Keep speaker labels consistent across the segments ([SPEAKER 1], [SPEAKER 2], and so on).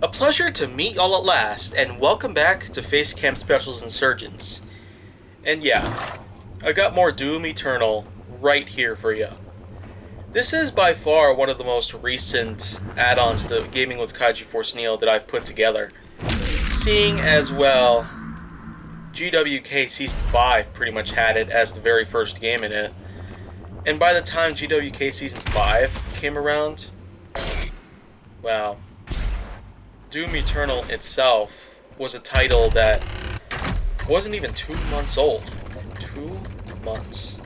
[SPEAKER 1] A pleasure to meet y'all at last, and welcome back to Facecam Specials Insurgence. And yeah, I got more Doom Eternal right here for you. This is by far one of the most recent add-ons to Gaming with KaijuForceNeo that I've put together. Seeing as well, GWK Season 5 pretty much had it as the very first game in it. And by the time GWK Season 5 came around, wow, Doom Eternal itself was a title that wasn't even 2 months old. 2 months.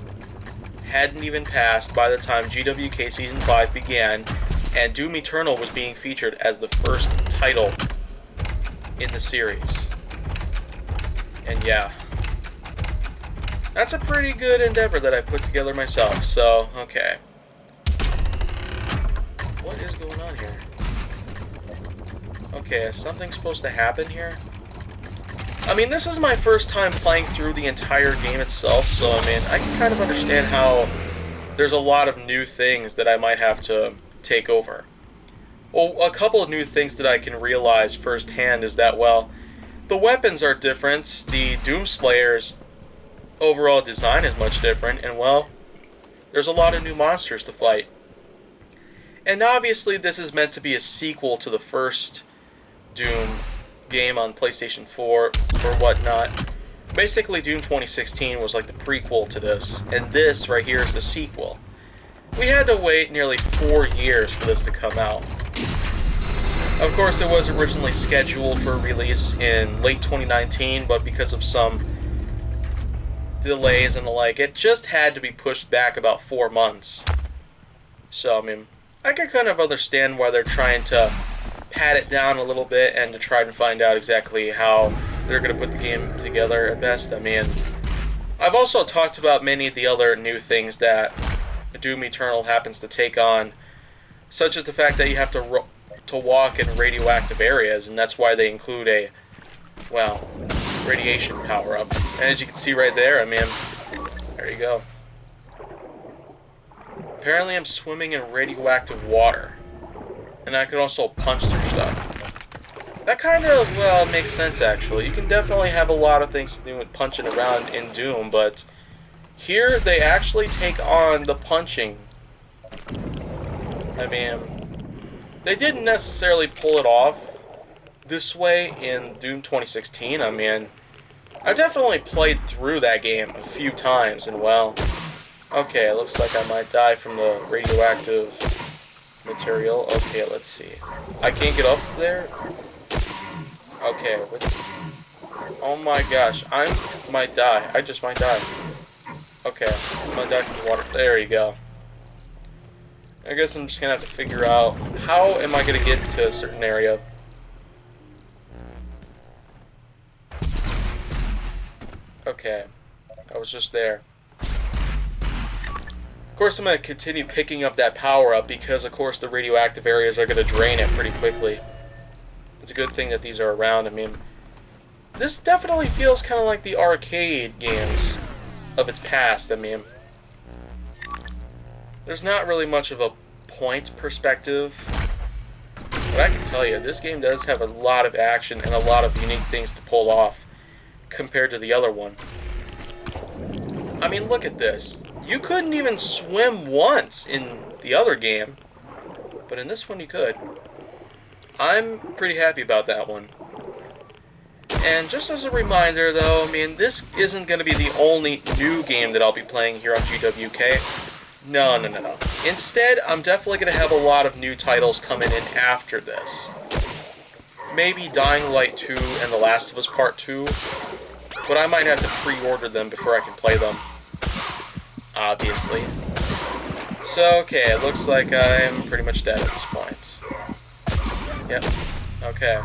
[SPEAKER 1] Hadn't even passed by the time GWK Season 5 began, and Doom Eternal was being featured as the first title in the series. And yeah, that's a pretty good endeavor that I put together myself, so, okay. What is going on here? Okay, is something supposed to happen here? I mean, this is my first time playing through the entire game itself, so I mean, I can kind of understand how there's a lot of new things that I might have to take over. Well, a couple of new things that I can realize firsthand is that, well, the weapons are different, the Doomslayer's overall design is much different, and well, there's a lot of new monsters to fight. And obviously this is meant to be a sequel to the first Doom game on PlayStation 4 or whatnot. Basically, Doom 2016 was like the prequel to this, and this right here is the sequel. We had to wait nearly 4 years for this to come out. Of course, it was originally scheduled for release in late 2019, but because of some delays and the like, it just had to be pushed back about 4 months. So, I mean, I can kind of understand why they're trying to pat it down a little bit and to try and find out exactly how they're going to put the game together at best. I mean, I've also talked about many of the other new things that Doom Eternal happens to take on, such as the fact that you have to walk in radioactive areas, and that's why they include a, well, radiation power-up. And as you can see right there, I mean, there you go. Apparently I'm swimming in radioactive water. And I can also punch through stuff. That kind of, well, makes sense, actually. You can definitely have a lot of things to do with punching around in Doom, but here they actually take on the punching. I mean, they didn't necessarily pull it off this way in Doom 2016. I mean, I definitely played through that game a few times, and well, okay, it looks like I might die from the radioactive material. Okay, let's see. I can't get up there? Okay. Oh my gosh. I might die. I just might die. Okay. I might die from the water. There you go. I guess I'm just gonna have to figure out how am I gonna get to a certain area. Okay. I was just there. Of course, I'm going to continue picking up that power-up because, of course, the radioactive areas are going to drain it pretty quickly. It's a good thing that these are around. I mean, this definitely feels kind of like the arcade games of its past. I mean, there's not really much of a point perspective, but I can tell you, this game does have a lot of action and a lot of unique things to pull off compared to the other one. I mean, look at this. You couldn't even swim once in the other game, but in this one you could. I'm pretty happy about that one. And just as a reminder though, I mean, this isn't going to be the only new game that I'll be playing here on GWK. No. Instead, I'm definitely going to have a lot of new titles coming in after this. Maybe Dying Light 2 and The Last of Us Part 2, but I might have to pre-order them before I can play them. Obviously. So, okay, it looks like I'm pretty much dead at this point. Yep. Okay.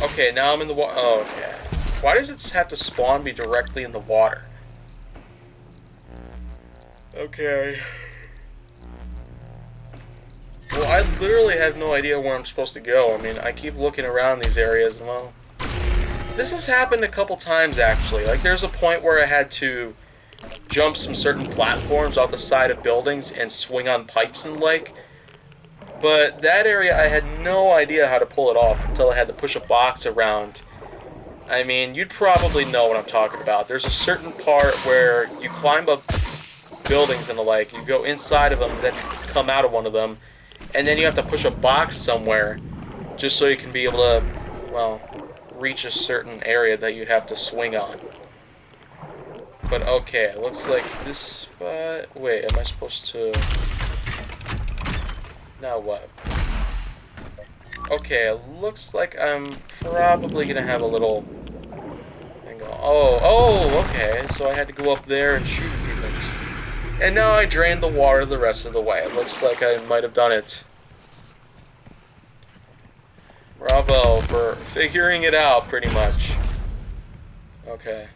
[SPEAKER 1] Okay, now I'm in the water. Oh, okay. Why does it have to spawn me directly in the water? Okay. Well, I literally have no idea where I'm supposed to go. I mean, I keep looking around these areas, and well, this has happened a couple times, actually. Like, there's a point where I had to jump some certain platforms off the side of buildings and swing on pipes and like. But that area, I had no idea how to pull it off until I had to push a box around. I mean, you'd probably know what I'm talking about. There's a certain part where you climb up buildings and the like, you go inside of them, then come out of one of them, and then you have to push a box somewhere just so you can be able to, well, reach a certain area that you'd have to swing on. But okay, it looks like this spot... Wait, am I supposed to... Now what? Okay, it looks like I'm probably gonna have a little... Oh, okay, so I had to go up there and shoot a few things. And now I drained the water the rest of the way. It looks like I might have done it. Bravo for figuring it out, pretty much. Okay.